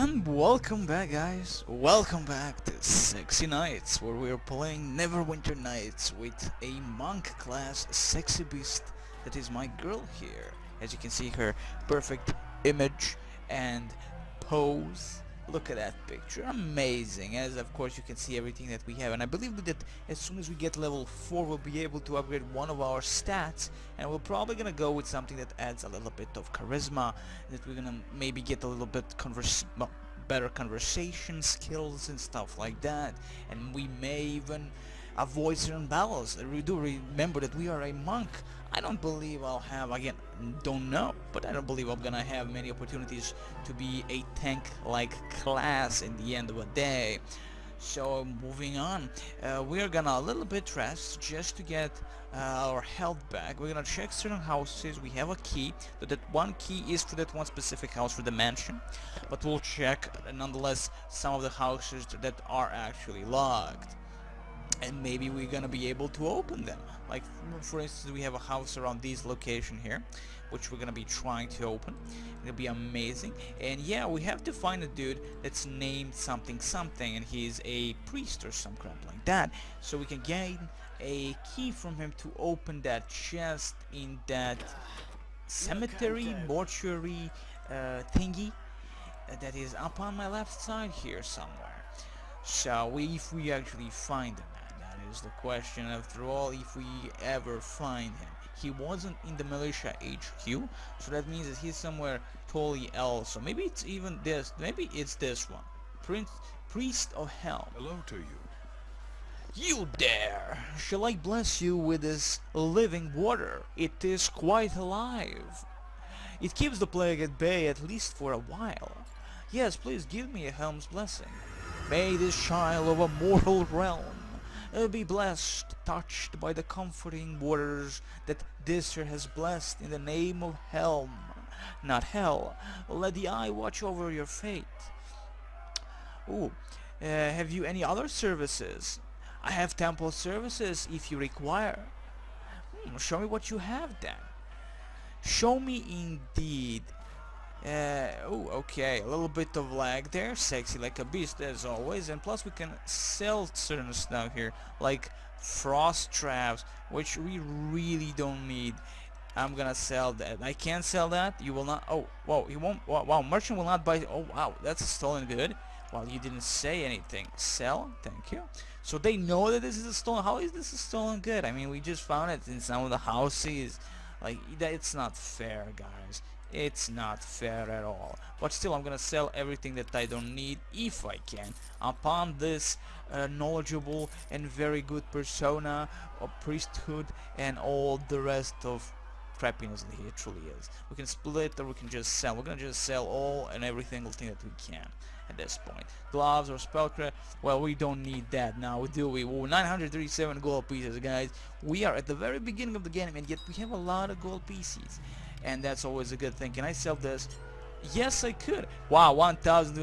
And welcome back, guys. Welcome back to Sexy Nights, where we are playing Neverwinter Nights with a monk class sexy beast that is my girl here. As you can see, her perfect image and pose. Look at that picture, amazing. As of course you can see everything that we have, and I believe that as soon as we get level 4 we'll be able to upgrade one of our stats, and we're probably gonna go with something that adds a little bit of charisma, that we're gonna maybe get a little bit better conversation skills and stuff like that, and we may even avoid certain battles. We do remember that we are a monk. I don't believe I'll have, again, don't know, but I don't believe I'm gonna have many opportunities to be a tank-like class in the end of the day. So moving on, we are gonna a little bit rest just to get our health back. We're gonna check certain houses. We have a key, but that one key is for that one specific house for the mansion, but we'll check nonetheless some of the houses that are actually locked, and maybe we're gonna be able to open them. Like for instance, we have a house around this location here, which we're gonna be trying to open. It'll be amazing. And yeah, we have to find a dude that's named something something, and he's a priest or some crap like that, so we can gain a key from him to open that chest in that cemetery, mortuary thingy that is up on my left side here somewhere. So if we actually find him, that is the question after all, if we ever find him. He wasn't in the militia HQ, so that means that he's somewhere totally else. So maybe it's even this, maybe it's this one. Priest of Hell. Hello to you. You dare! Shall I bless you with this living water? It is quite alive. It keeps the plague at bay, at least for a while. Yes, please give me a Helm's blessing. May this child of a mortal realm be blessed, touched by the comforting waters that Disser has blessed in the name of Helm, not Hell. Let the eye watch over your fate. Ooh, have you any other services? I have temple services if you require. Show me what you have then. Show me indeed. Oh, okay, a little bit of lag there, sexy like a beast as always, and plus we can sell certain stuff here, like frost traps, which we really don't need. I'm gonna sell that. I can't sell that. You will not. Oh, whoa, he won't. Wow, merchant will not buy. Oh, wow, that's a stolen good. Well, you didn't say anything. Sell, thank you. So they know that this is a stolen. How is this a stolen good? I mean, we just found it in some of the houses. Like, it's not fair, guys. It's not fair at all. But still, I'm gonna sell everything that I don't need, if I can, upon this knowledgeable and very good persona of priesthood and all the rest of crappiness that he truly is. We can split or we can just sell. We're gonna just sell all and every single thing that we can at this point. Gloves or spellcraft, well, we don't need that now, do we? Well, 937 gold pieces, guys. We are at the very beginning of the game, and yet we have a lot of gold pieces, and that's always a good thing. Can I sell this? Yes, I could. Wow, 1,000.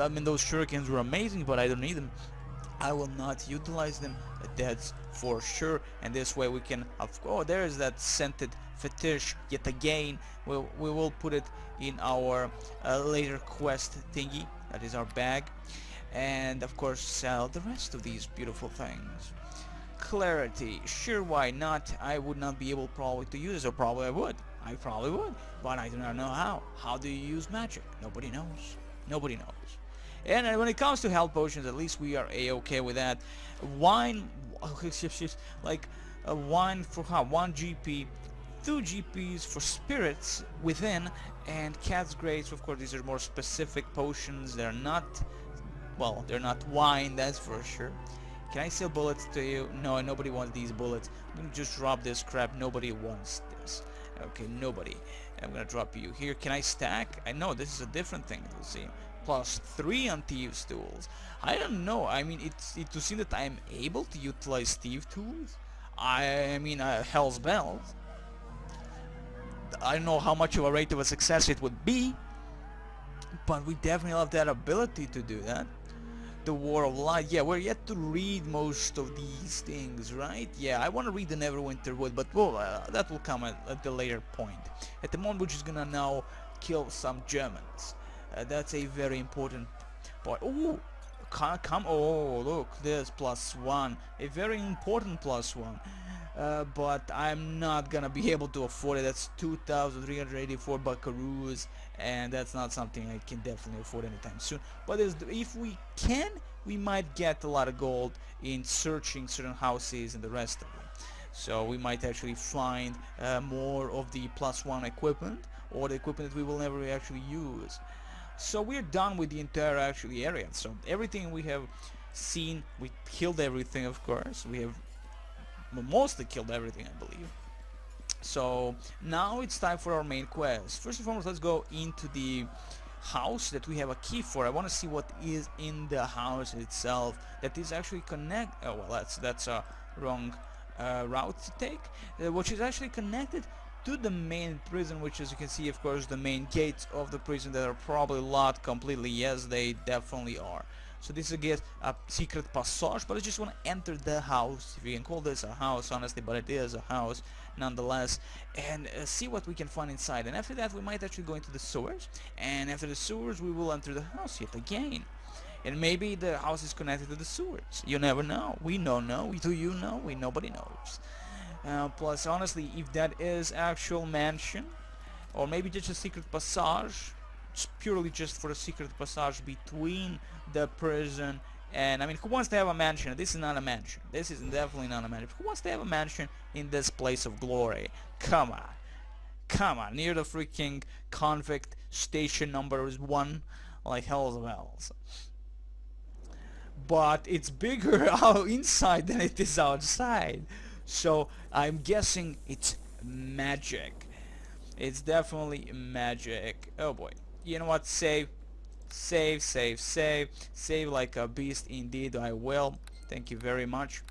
I mean, those shurikens were amazing, but I don't need them. I will not utilize them, that's for sure. And this way we can, oh, there is that scented fetish yet again. We will put it in our later quest thingy, that is our bag, and of course sell the rest of these beautiful things. Clarity, sure, why not? I would not be able probably to use it, or probably I probably would, but I do not know how. How do you use magic? Nobody knows. Nobody knows. And when it comes to health potions, at least we are a-okay with that. Wine, like wine for how? 1 GP, 2 GPs for spirits within, and cat's grace. Of course, these are more specific potions. They're not, well, they're not wine, that's for sure. Can I sell bullets to you? No, nobody wants these bullets. I'm gonna just drop this crap. Nobody wants this. Okay, nobody. I'm gonna drop you here. Can I stack? I know this is a different thing to see. +3 on thieves tools. I don't know. I mean, it's to see that I'm able to utilize thief tools. I mean, hell's bells. I don't know how much of a rate of a success it would be, but we definitely have that ability to do that. The War of Light. Yeah, we're yet to read most of these things, right? Yeah, I want to read the Neverwinter Wood, but well, that will come at the later point. At the moment, we're just gonna now kill some Germans. That's a very important part. Oh, come! Oh, look, this +1, a very important +1. But I'm not gonna be able to afford it. That's 2,384 buckaroos, and that's not something I can definitely afford anytime soon. But if we can, we might get a lot of gold in searching certain houses and the rest of them. So we might actually find more of the +1 equipment, or the equipment that we will never actually use. So we're done with the entire actually area. So everything we have seen, we killed everything, of course. We have mostly killed everything, I believe. So now it's time for our main quest. First and foremost, let's go into the house that we have a key for. I want to see what is in the house itself that is actually connect. Oh well, that's a wrong route to take, which is actually connected to the main prison, which, as you can see, of course, the main gates of the prison that are probably locked completely. Yes, they definitely are. So this is a secret passage, but I just want to enter the house, if you can call this a house, honestly, but it is a house nonetheless, and see what we can find inside. And after that, we might actually go into the sewers, and after the sewers, we will enter the house yet again. And maybe the house is connected to the sewers. You never know. We don't know. Do you know? Nobody knows. Plus, honestly, if that is actual mansion, or maybe just a secret passage, it's purely just for a secret passage between the prison and, I mean, who wants to have a mansion? This is not a mansion. This is definitely not a mansion. Who wants to have a mansion in this place of glory? Come on. Come on. Near the freaking convict station number 1, like hell's bells. But it's bigger out inside than it is outside. So I'm guessing it's magic. It's definitely magic. Oh boy. You know what? Save like a beast. Indeed, I will. Thank you very much.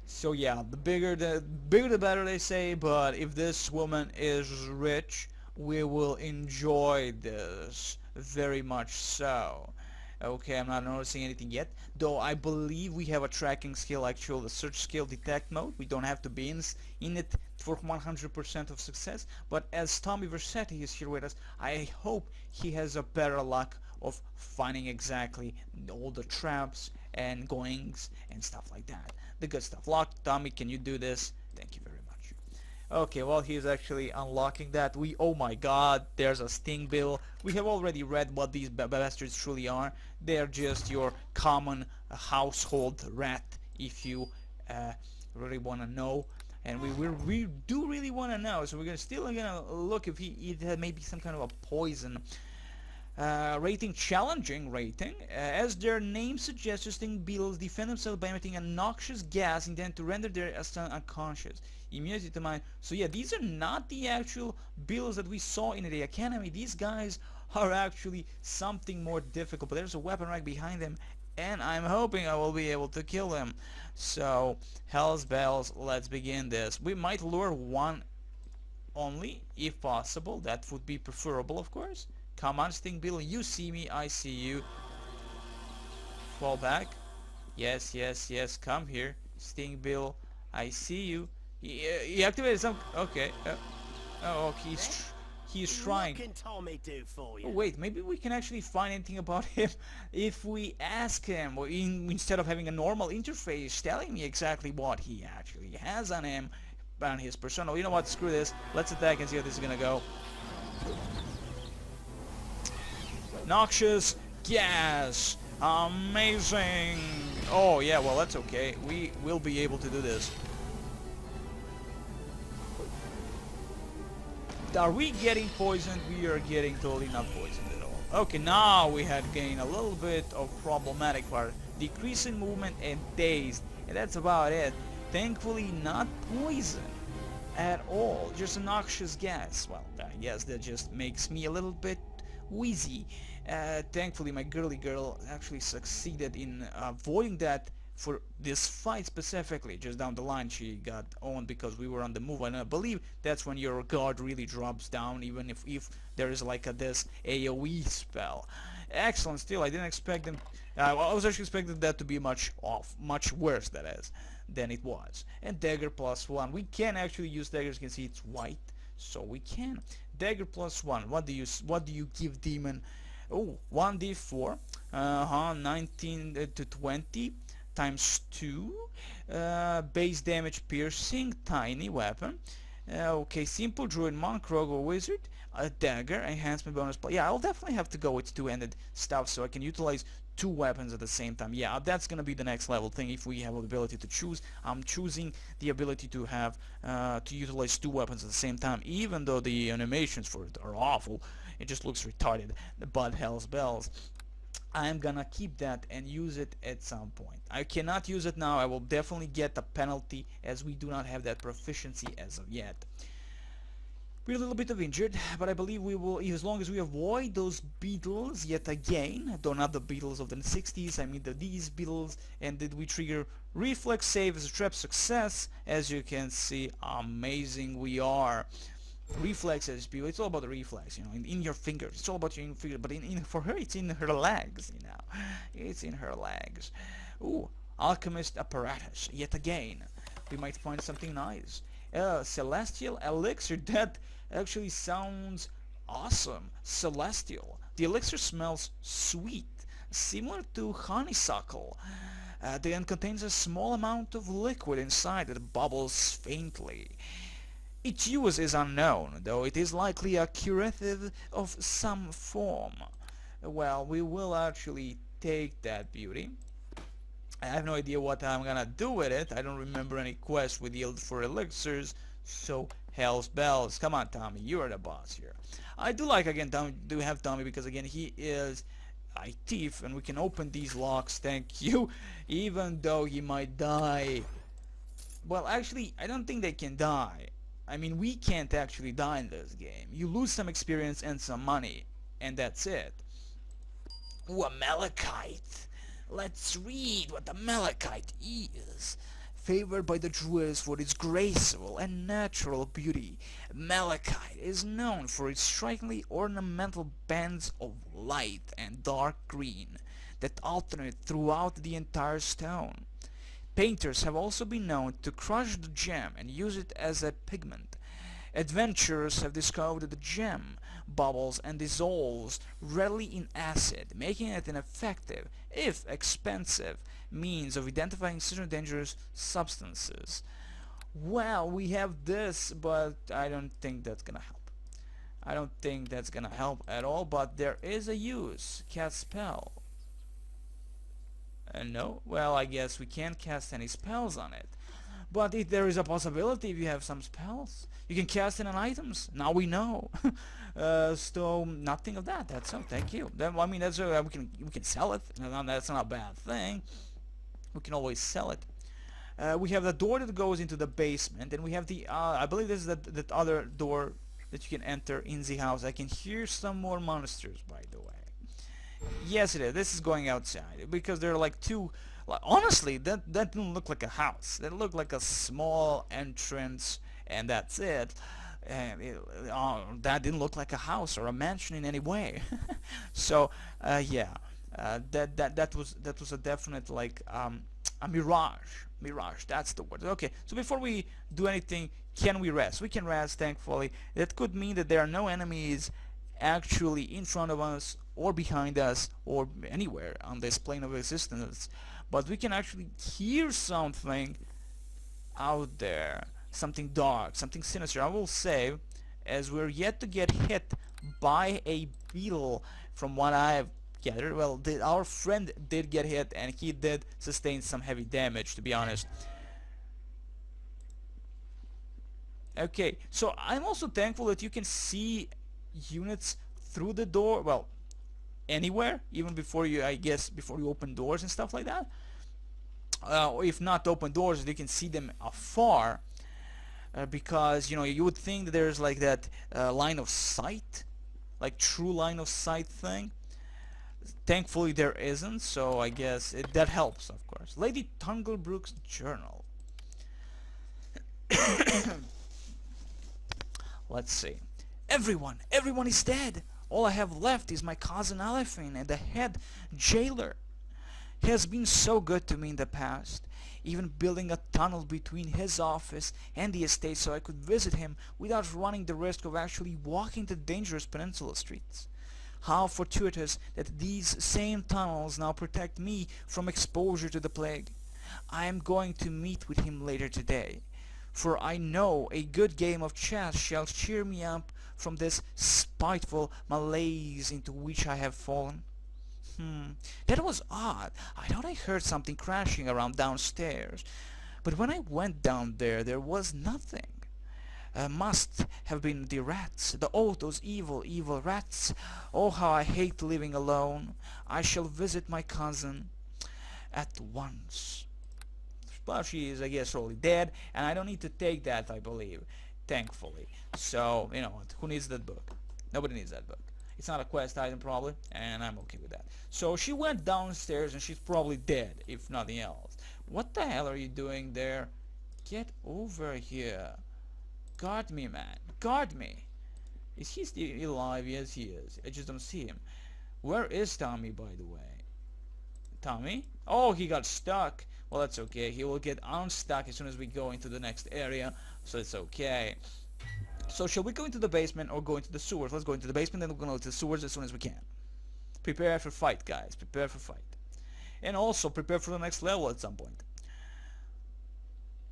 So yeah, the bigger the better, they say. But if this woman is rich, we will enjoy this very much so. Okay, I'm not noticing anything yet, though I believe we have a tracking skill, actual the search skill detect mode. We don't have to be in it for 100% of success, but as Tommy Versetti is here with us, I hope he has a better luck of finding exactly all the traps and goings and stuff like that. The good stuff. Lock, Tommy, can you do this? Thank you very much. Okay, well, he's actually unlocking that. Oh my god, there's a sting bill. We have already read what these bastards truly are. They're just your common household rat, if you really want to know. And we do really want to know, so we're still gonna look if it had maybe some kind of a poison. Rating, challenging rating. As their name suggests, the sting beetles defend themselves by emitting a noxious gas intended to render their assailant unconscious. Immunity to mine. So yeah, these are not the actual beetles that we saw in the academy. These guys are actually something more difficult. But there's a weapon rack behind them, and I'm hoping I will be able to kill them. So, hell's bells, let's begin this. We might lure one only, if possible. That would be preferable, of course. Come on, Sting Beetle, you see me, I see you. Fall back. Yes, yes, yes, come here. Sting Beetle, I see you. He activated some... Okay. Oh, he's trying. What can Tommy do for you? Oh, wait, maybe we can actually find anything about him if we ask him, or instead of having a normal interface telling me exactly what he actually has on him, on his persona. You know what, screw this. Let's attack and see how this is gonna go. Noxious gas. Amazing. Oh, yeah, well, that's okay. We will be able to do this. Are we getting poisoned? We are getting totally not poisoned at all. Okay, now we had gained a little bit of problematic part. Decrease in movement and dazed. And that's about it. Thankfully not poison at all. Just a noxious gas. Well, I guess that just makes me a little bit wheezy. Thankfully my girly girl actually succeeded in avoiding that for this fight specifically. Just down the line she got owned because we were on the move, and I believe that's when your guard really drops down, even if there is like this AoE spell. Excellent. Still, I didn't expect them... I was actually expecting that to be much worse, that is, than it was. And dagger +1. We can actually use daggers. You can see it's white, So we can. Dagger +1. What do you give demon? Oh, 1d4. 19 to 20 times 2. Base damage piercing. Tiny weapon. Okay, simple druid, monk, rogue, or wizard. A dagger, enhancement bonus. Yeah, I'll definitely have to go with two-handed stuff so I can utilize two weapons at the same time. Yeah, that's gonna be the next level thing if we have the ability to choose. I'm choosing the ability to have to utilize two weapons at the same time, even though the animations for it are awful. It just looks retarded. But hell's bells. I'm gonna keep that and use it at some point. I cannot use it now. I will definitely get a penalty as we do not have that proficiency as of yet. We're a little bit of injured, but I believe we will, as long as we avoid those beetles yet again, though not the beetles of the 60s, I mean these beetles, and did we trigger reflex save as a trap success. As you can see, amazing we are. Reflexes, people, it's all about the reflex, in your fingers. It's all about your fingers, but for her, it's in her legs, It's in her legs. Ooh, alchemist apparatus, yet again. We might find something nice. Celestial elixir, that actually sounds awesome. Celestial. The elixir smells sweet, similar to honeysuckle. Then contains a small amount of liquid inside that bubbles faintly. Its use is unknown, though it is likely a curative of some form. Well, we will actually take that beauty. I have no idea what I'm gonna do with it. I don't remember any quest with yield for elixirs, so hell's bells. Come on, Tommy, you are the boss here. I do like, again, do have Tommy because, again, he is a thief and we can open these locks, thank you, even though he might die. Well, actually, I don't think they can die. I mean, we can't actually die in this game. You lose some experience and some money, and that's it. Ooh, a malachite. Let's read what the malachite is. Favored by the Druids for its graceful and natural beauty, malachite is known for its strikingly ornamental bands of light and dark green that alternate throughout the entire stone. Painters have also been known to crush the gem and use it as a pigment. Adventurers have discovered that the gem bubbles and dissolves readily in acid, making it an effective, if expensive, means of identifying certain dangerous substances. Well, we have this, but I don't think that's gonna help. I don't think that's gonna help at all, but there is a use. Cast spell. No? Well, I guess we can't cast any spells on it. But if there is a possibility, if you have some spells, you can cast it on items. Now we know. So nothing of that. That's all. Thank you. Then, I mean, that's we can sell it. That's not a bad thing. We can always sell it. We have the door that goes into the basement, and we have the I believe this is that other door that you can enter in the house. I can hear some more monsters, by the way. Yes, it is. This is going outside because there are like two. Like, honestly, that didn't look like a house. That looked like a small entrance, and that's it. And that didn't look like a house or a mansion in any way. So yeah, that was a definite, like, a mirage. Mirage. That's the word. Okay. So before we do anything, can we rest? We can rest. Thankfully, that could mean that there are no enemies actually in front of us or behind us or anywhere on this plane of existence, but we can actually hear something out there, something dark, something sinister. I will say, as we're yet to get hit by a beetle from what I've gathered. Well, our friend did get hit and he did sustain some heavy damage, to be honest. Okay, so I'm also thankful that you can see units through the door, well, anywhere, even before you, I guess, before you open doors and stuff like that. Or if not open doors, you can see them afar, because, you know, you would think that there's like that line of sight, like true line of sight thing. Thankfully there isn't, so I guess that helps, of course. Lady Tunglebrook's journal. Let's see. Everyone is dead. All I have left is my cousin Elephant and the head jailer. He has been so good to me in the past, even building a tunnel between his office and the estate so I could visit him without running the risk of actually walking the dangerous peninsula streets. How fortuitous that these same tunnels now protect me from exposure to the plague. I am going to meet with him later today, for I know a good game of chess shall cheer me up from this spiteful malaise into which I have fallen. That was odd. I thought I heard something crashing around downstairs, but when I went down there was nothing. Must have been the rats. Those evil, evil rats. Oh, how I hate living alone. I shall visit my cousin at once. Well, she is, I guess, already dead, and I don't need to take that, I believe, thankfully. So, you know what, who needs that book? Nobody needs that book. It's not a quest item, probably, and I'm okay with that. So she went downstairs, and she's probably dead, if nothing else. What the hell are you doing there? Get over here. Guard me, man. Guard me. Is he still alive? Yes, he is. I just don't see him. Where is Tommy, by the way? Tommy? Oh, he got stuck. Well, that's okay. He will get unstuck as soon as we go into the next area, so it's okay. So shall we go into the basement or go into the sewers? Let's go into the basement, then we're going to go to the sewers as soon as we can. Prepare for fight, guys. Prepare for fight. And also prepare for the next level at some point.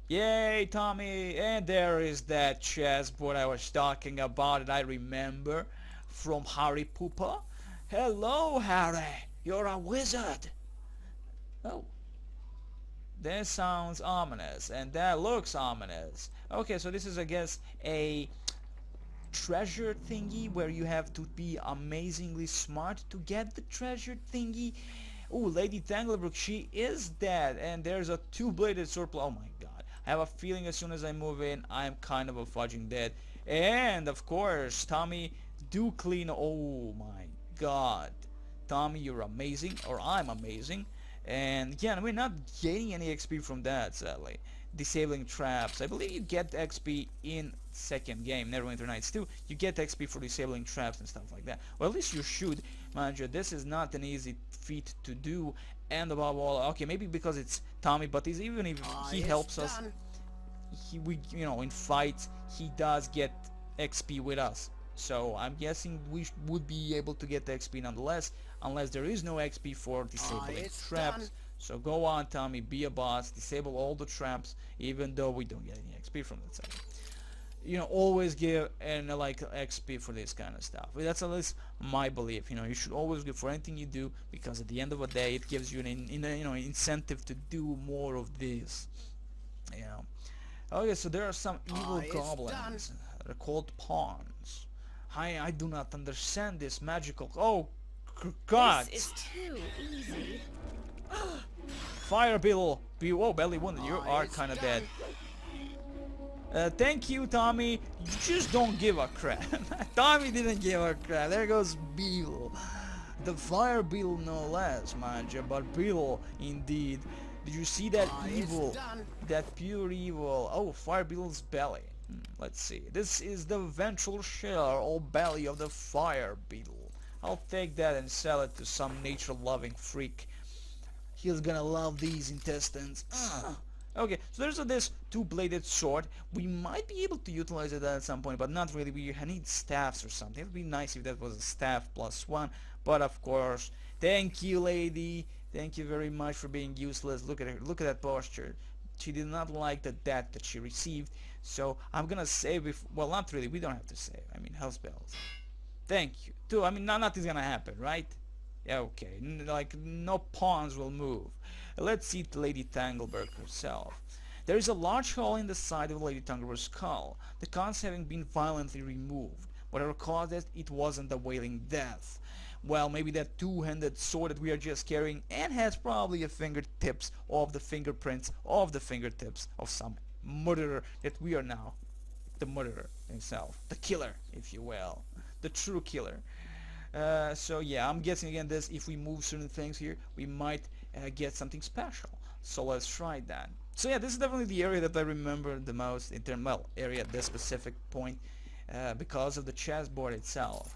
Yay, Tommy! And there is that chessboard I was talking about, and I remember from Harry Pooper. Hello, Harry! You're a wizard! Oh. That sounds ominous, and that looks ominous. Okay, so this is, I guess, a treasure thingy where you have to be amazingly smart to get the treasure thingy. Oh, Lady Tanglebrook, she is dead, and there's a two-bladed sword. Oh my god. I have a feeling as soon as I move in, I'm kind of a fudging dead. And, of course, Tommy, do clean. Oh my god. Tommy, you're amazing, or I'm amazing. And yeah, we're not gaining any XP from that, sadly. Disabling traps. I believe you get XP in second game, Neverwinter Nights 2. You get XP for disabling traps and stuff like that. Well, at least you should. Mind you, this is not an easy feat to do. And above all, okay, maybe because it's Tommy, but even if he helps us, you know, in fights, he does get XP with us. So I'm guessing we would be able to get the XP nonetheless, unless there is no XP for disabling traps. Done. So go on, Tommy, be a boss, disable all the traps, even though we don't get any XP from that side. You know, always give like XP for this kind of stuff. That's at least my belief. You know, you should always give for anything you do, because at the end of the day, it gives you an incentive to do more of this. You know. Okay, so there are some evil goblins. They're called pawns. I do not understand this magical. Oh, God! This is too easy. Fire Bill. Oh, Belly Wounded, you are kind of dead. Thank you, Tommy. You just don't give a crap. Tommy didn't give a crap. There goes Bill. The Fire Bill, no less, mind you, but Bill, indeed. Did you see that evil? That pure evil. Oh, Fire Bill's belly. Let's see. This is the ventral shell or belly of the fire beetle. I'll take that and sell it to some nature-loving freak. He's gonna love these intestines. Okay, so there's this two-bladed sword. We might be able to utilize it at some point, but not really. We need staffs or something. It would be nice if that was a staff +1. But of course, thank you, lady. Thank you very much for being useless. Look at her. Look at that posture. She did not like the death that she received. So I'm gonna save. Well, not really. We don't have to save. I mean, health spells. Thank you. I mean, nothing's gonna happen, right? Yeah, okay. Like, no pawns will move. Let's see Lady Tangleberg herself. There is a large hole in the side of Lady Tangleberg's skull, the cons having been violently removed. Whatever caused it, it wasn't the wailing death. Well, maybe that two-handed sword that we are just carrying, and has probably a fingertips of the fingerprints of the fingertips of some murderer that we are now. The murderer himself. The killer, if you will. The true killer. So yeah, I'm guessing again this, if we move certain things here, we might get something special. So let's try that. So yeah, this is definitely the area that I remember the most in terms, well, area at this specific point, because of the chessboard itself.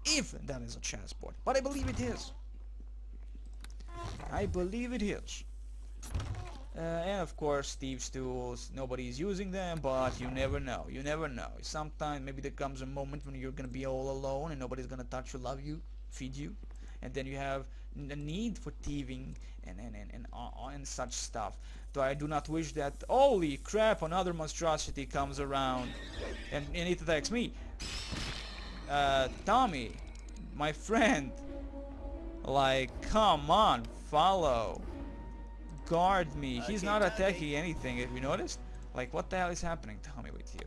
If that is a chessboard, but I believe it is. I believe it is. And of course, thieves' tools. Nobody's using them, but you never know. You never know. Sometimes maybe there comes a moment when you're gonna be all alone and nobody's gonna touch you, love you, feed you, and then you have a need for thieving and such stuff. Though I do not wish that. Holy crap! Another monstrosity comes around, and it attacks me. Tommy, my friend. Like, come on, follow. Guard me. He's not attacking anything, if you noticed. Like, what the hell is happening? Tell me with you.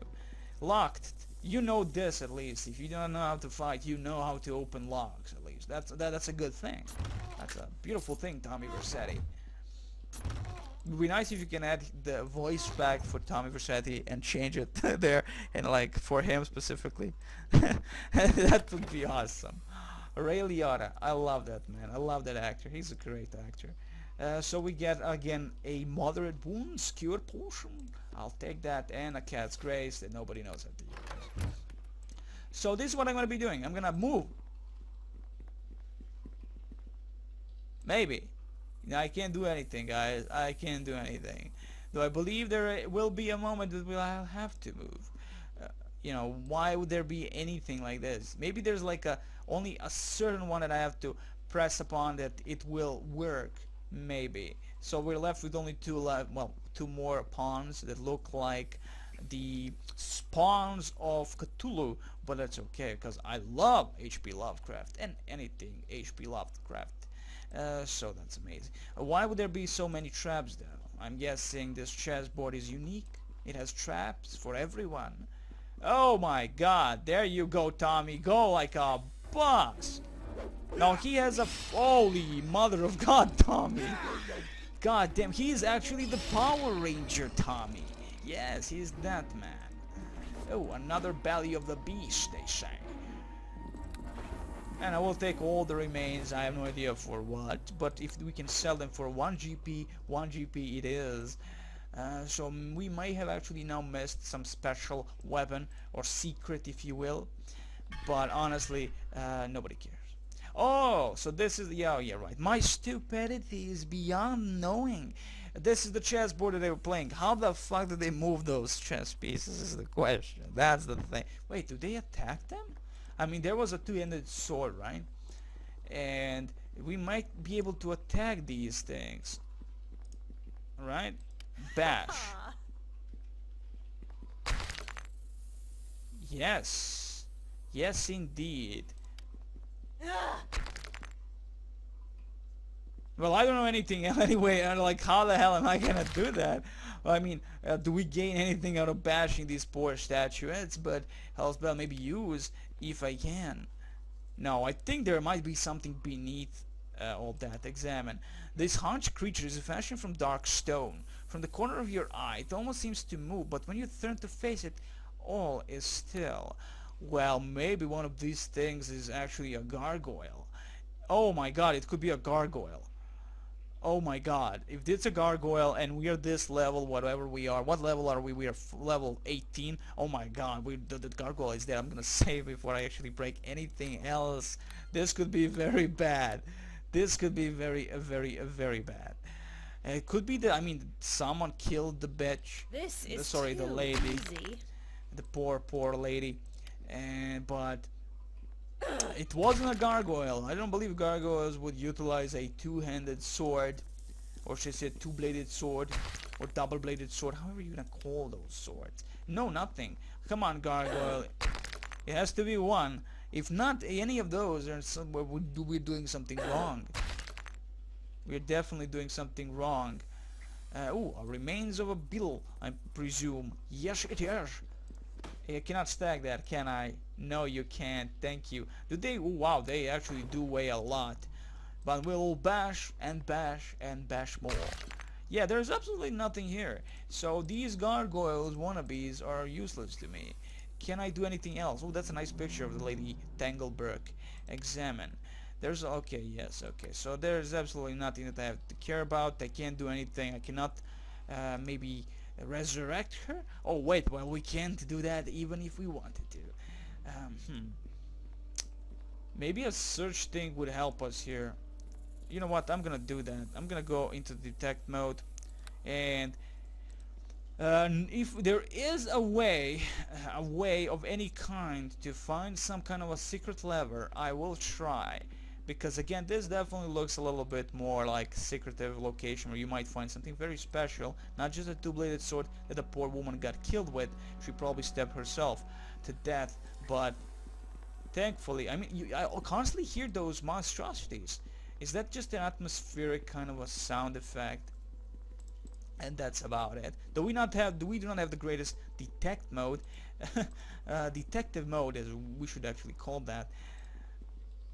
Locked. You know this at least. If you don't know how to fight, you know how to open locks at least. That's a good thing. That's a beautiful thing, Tommy Vercetti. It would be nice if you can add the voice back for Tommy Vercetti and change it there, and like for him specifically. That would be awesome. Ray Liotta. I love that man. I love that actor. He's a great actor. So we get again a moderate wounds cure potion. I'll take that, and a cat's grace that nobody knows how to use. So this is what I'm gonna be doing. I'm gonna move. Maybe. I can't do anything, guys. I can't do anything. Though I believe there will be a moment that we'll have to move. You know, why would there be anything like this? Maybe there's like only a certain one that I have to press upon that it will work. Maybe. So we're left with only two more pawns that look like the spawns of Cthulhu, but that's okay because I love H.P. Lovecraft and anything H.P. Lovecraft. So that's amazing. Why would there be so many traps though? I'm guessing this chessboard is unique. It has traps for everyone. Oh my god, there you go, Tommy. Go like a boss. Now he has a holy mother of God, Tommy. God damn, he is actually the Power Ranger, Tommy. Yes, he's that man. Oh, another belly of the beast, they say. And I will take all the remains. I have no idea for what, but if we can sell them for 1 GP it is. So we may have actually now missed some special weapon or secret, if you will. But honestly, nobody cares. Oh, so this is, yeah, right. My stupidity is beyond knowing. This is the chessboard that they were playing. How the fuck did they move those chess pieces is the question. That's the thing. Wait, do they attack them? I mean, there was a two-handed sword, right? And we might be able to attack these things. Right? Bash. Yes. Yes, indeed. Well, I don't know anything anyway. Like, how the hell am I gonna do that? Well, I mean, do we gain anything out of bashing these poor statuettes? But Hellspell maybe use if I can. No, I think there might be something beneath all that. Examine. This hunched creature is fashioned from dark stone. From the corner of your eye, it almost seems to move, but when you turn to face it, all is still. Well, maybe one of these things is actually a gargoyle. Oh my god, it could be a gargoyle. Oh my god, if it's a gargoyle and we are this level, whatever we are, what level are we? We are level 18. Oh my god, the gargoyle is there. I'm gonna save before I actually break anything else. This could be very bad. This could be very bad. It could be that, I mean, someone killed the bitch. This is sorry, the lady. Easy. The poor lady. But it wasn't a gargoyle. I don't believe gargoyles would utilize a two-handed sword, or should I say two-bladed sword, or double-bladed sword, however you're gonna call those swords. No, nothing. Come on, gargoyle. It has to be one. If not any of those, then we're doing something wrong. We're definitely doing something wrong. Ooh, remains of a beetle, I presume. Yes, it is. I cannot stack that, can I? No, you can't. Thank you. Do they? Oh, wow, they actually do weigh a lot. But we'll bash and bash and bash more. Yeah, there's absolutely nothing here. So these gargoyles wannabes are useless to me. Can I do anything else? Oh, that's a nice picture of the lady Tangleberg. Examine. There's, okay, yes, okay. So there's absolutely nothing that I have to care about. I can't do anything. I cannot maybe resurrect her. Oh wait, well, we can't do that even if we wanted to. Maybe a search thing would help us here. you know what? I'm gonna do that. I'm gonna go into detect mode, and if there is a way of any kind to find some kind of a secret lever, I will try. Because again, this definitely looks a little bit more like secretive location where you might find something very special, not just a two-bladed sword that the poor woman got killed with. She probably stabbed herself to death, but thankfully, I mean, I constantly hear those monstrosities. Is that just an atmospheric kind of a sound effect? And that's about it. Do we do not have the greatest detect mode, detective mode as we should actually call that.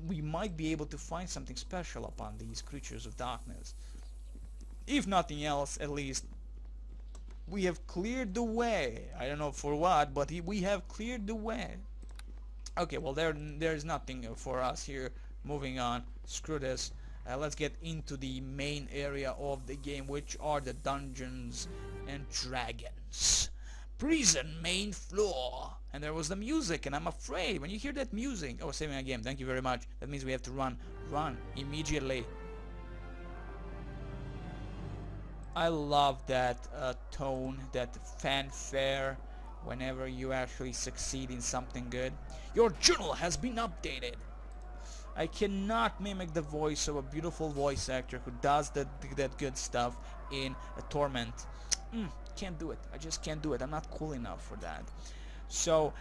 We might be able to find something special upon these creatures of darkness. If nothing else, at least we have cleared the way. I don't know for what, but we have cleared the way. Okay, well there's nothing for us here. Moving on. Screw this. Let's get into the main area of the game, which are the Dungeons and Dragons. Prison main floor. And there was the music, and I'm afraid when you hear that music... Oh, saving a game. Thank you very much. That means we have to run. Run immediately. I love that tone, that fanfare, whenever you actually succeed in something good. Your journal has been updated. I cannot mimic the voice of a beautiful voice actor who does that good stuff in a Torment. Can't do it. I just can't do it. I'm not cool enough for that. So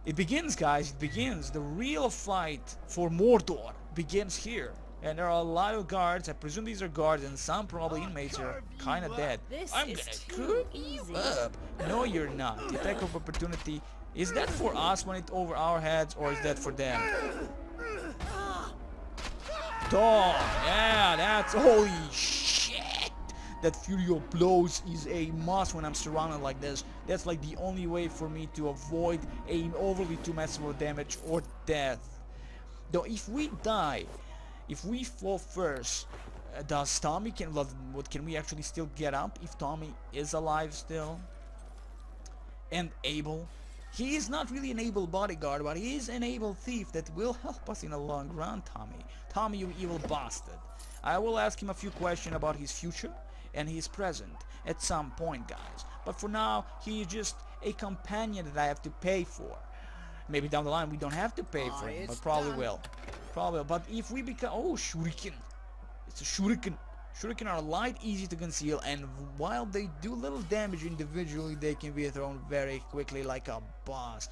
it begins, guys. It begins. The real fight for Mordor begins here. And there are a lot of guards. I presume these are guards, and some probably inmates are kind of dead. I'm gonna curve you up. No, you're not. The attack of opportunity. Is that for us when it's over our heads, or is that for them? Dog, yeah, that's holy shit. That fury of blows is a must when I'm surrounded like this. That's like the only way for me to avoid a overly too massive of damage or death. Though if we die, if we fall first, does Tommy can we actually still get up if Tommy is alive still and able? He is not really an able bodyguard, but he is an able thief that will help us in the long run, Tommy. Tommy, you evil bastard. I will ask him a few questions about his future and his present at some point, guys. But for now, he is just a companion that I have to pay for. Maybe down the line we don't have to pay for him, but probably will. Probably. But if we become... Oh, shuriken. It's a shuriken. Shuriken are light, easy to conceal, and while they do little damage individually, they can be thrown very quickly like a boss.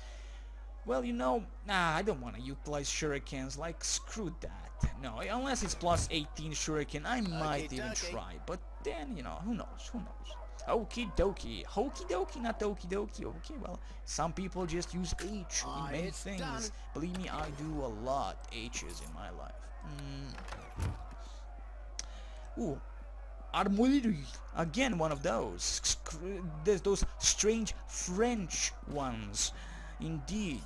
Well, you know, I don't want to utilize shurikens, like, screw that. No, unless it's plus 18 shuriken, I might even try, but then, you know, who knows, who knows. Okie dokie. Hokey dokie, not okie dokie. Okay, well, some people just use H in many things. Believe me, I do a lot H's in my life. Ooh, armoirie. Again, one of those. There's those strange French ones. Indeed.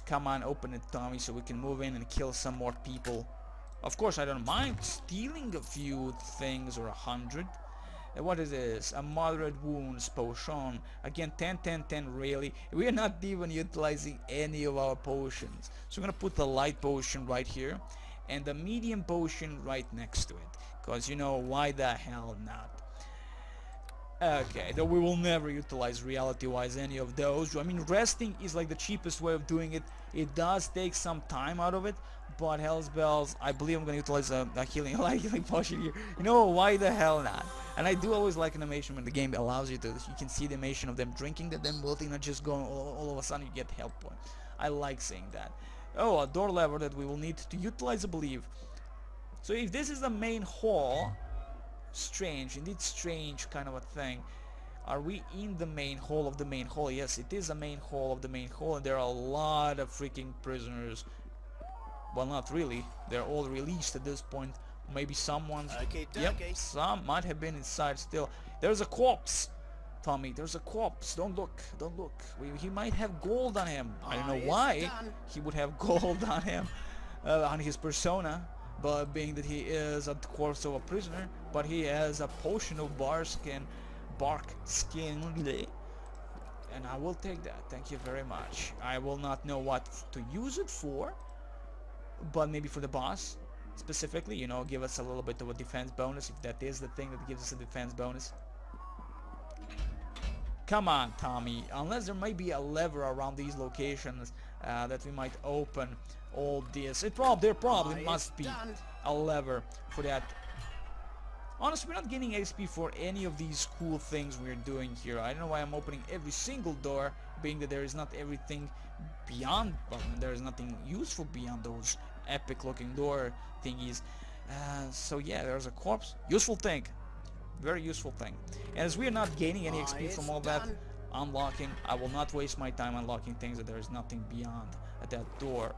Come on, open it, Tommy, so we can move in and kill some more people. Of course, I don't mind stealing a few things or 100. What is this? A moderate wounds potion. Again, 10, 10, 10, really. We are not even utilizing any of our potions. So I'm going to put the light potion right here. And the medium potion right next to it. Because, you know, why the hell not? Okay, though we will never utilize reality-wise any of those. I mean, resting is like the cheapest way of doing it. It does take some time out of it. But Hell's Bells, I believe I'm going to utilize a healing potion here. You know, why the hell not? And I do always like animation when the game allows you to. You can see the animation of them drinking, that them wilting, not just going all of a sudden you get health points. I like seeing that. Oh, a door lever that we will need to utilize, I believe. So if this is the main hall, strange, indeed strange kind of a thing. Are we in the main hall of the main hall? Yes, it is a main hall of the main hall, and there are a lot of freaking prisoners. Well, not really. They're all released at this point. Maybe someone's... Yep, some might have been inside still. There's a corpse, Tommy. There's a corpse. Don't look. Don't look. He might have gold on him. I don't know why he would have gold on him, on his persona, but being that he is a corpse of a prisoner, but he has a potion of bark skin, and I will take that. Thank you very much. I will not know what to use it for, but maybe for the boss. specifically, you know, give us a little bit of a defense bonus, if that is the thing that gives us a defense bonus. Come on, Tommy, unless there might be a lever around these locations that we might open all this. There probably must be a lever for that. Honestly, we're not getting XP for any of these cool things we're doing here. I don't know why I'm opening every single door, being that there is not everything beyond, well, there is nothing useful beyond those epic looking door thingies. So yeah, there's a corpse. Useful thing. Very useful thing. And as we are not gaining any XP from all that unlocking, I will not waste my time unlocking things that there is nothing beyond that door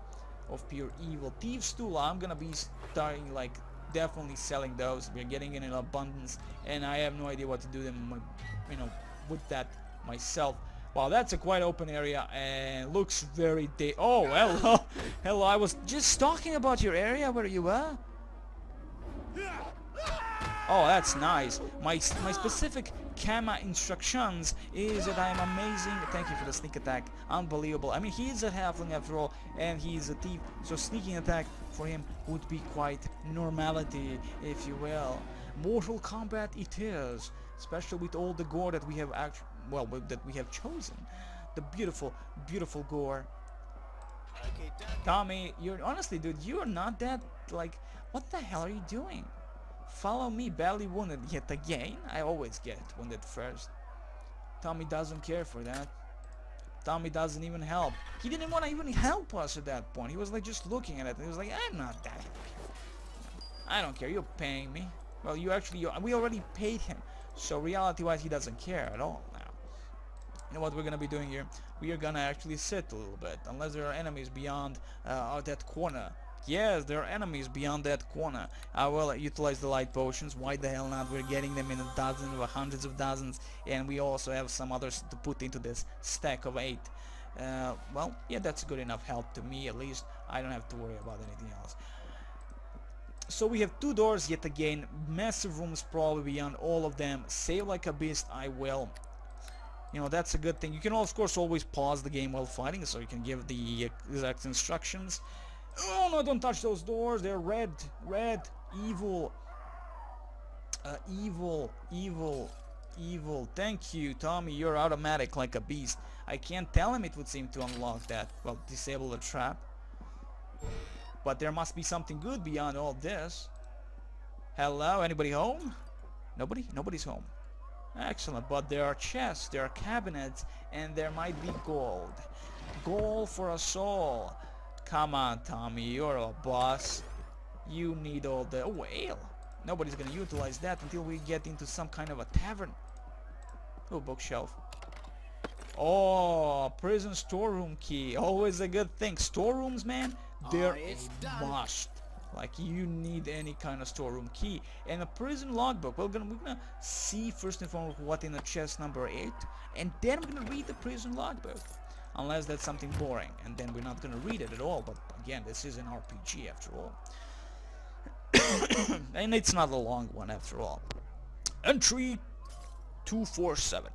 of pure evil. Thieves Tool, I'm gonna be starting, like, definitely selling those. We're getting in abundance, and I have no idea what to do them, you know, with that myself. Wow, that's a quite open area and looks very oh, hello. Hello, I was just talking about your area where you were. Oh, that's nice. My specific Kama instructions is that I'm amazing. Thank you for the sneak attack. Unbelievable. I mean, he is a halfling after all, and he's a thief, so sneaking attack for him would be quite normality, if you will. Mortal combat it is, especially with all the gore that we have that we have chosen. The beautiful, beautiful gore. Tommy, you're honestly, dude, you are not that, like, what the hell are you doing? Follow me, badly wounded yet again. I always get wounded first. Tommy doesn't care for that. Tommy doesn't even help. He didn't want to even help us at that point. He was like just looking at it. He was like, I'm not that happy. I don't care. You're paying me. Well, we already paid him. So reality-wise, he doesn't care at all now. You know what we're gonna be doing here? We are gonna actually sit a little bit, unless there are enemies beyond that corner. Yes, there are enemies beyond that corner. I will utilize the light potions. Why the hell not? We're getting them in dozens or hundreds of dozens, and we also have some others to put into this stack of 8. Well, yeah, that's good enough help to me, at least. I don't have to worry about anything else. So we have 2 doors yet again. Massive rooms probably beyond all of them. Save like a beast, I will. You know, that's a good thing. You can, of course, always pause the game while fighting, so you can give the exact instructions. Oh no, don't touch those doors. They're red. Evil. Evil. Thank you, Tommy. You're automatic like a beast. I can't tell him, it would seem, to unlock that. Well, disable the trap. But there must be something good beyond all this. Hello? Anybody home? Nobody? Nobody's home. Excellent. But there are chests, there are cabinets, and there might be gold. Gold for us all. Come on, Tommy, you're a boss. You need all the... Oh, ale. Nobody's gonna utilize that until we get into some kind of a tavern. Oh, bookshelf. Oh, prison storeroom key. Always a good thing. Storerooms, man, they're a must. Like, you need any kind of storeroom key. And a prison logbook. We're gonna see first and foremost what in the chest number 8. And then we're gonna read the prison logbook. Unless that's something boring, and then we're not gonna read it at all. But again, this is an RPG after all. And it's not a long one after all. Entry 247.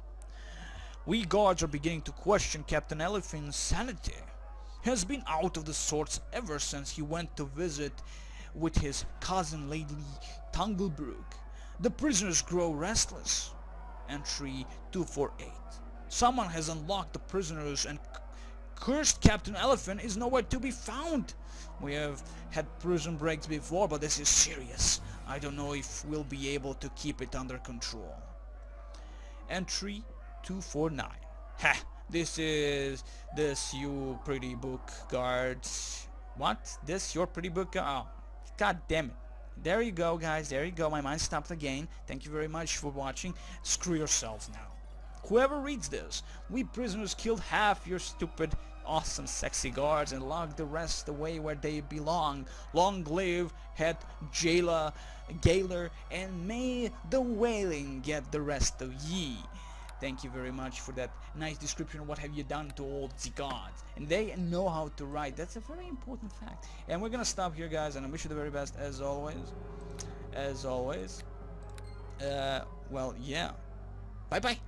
We guards are beginning to question Captain Elephant's sanity. He has been out of the sorts ever since he went to visit with his cousin Lady Tunglebrook. The prisoners grow restless. Entry 248. Someone has unlocked the prisoners, and cursed Captain Elephant is nowhere to be found. We have had prison breaks before, but this is serious. I don't know if we'll be able to keep it under control. Entry 249. Ha! This, you pretty book guards. What? This your pretty book guard? Oh, god damn it. There you go, guys. There you go. My mind stopped again. Thank you very much for watching. Screw yourselves now. Whoever reads this, we prisoners killed half your stupid, awesome, sexy guards and locked the rest away where they belong. Long live head jailer, Gaoler, and may the wailing get the rest of ye. Thank you very much for that nice description of what have you done to all the gods. And they know how to write. That's a very important fact. And we're gonna stop here, guys, and I wish you the very best as always. As always. Well, yeah. Bye-bye.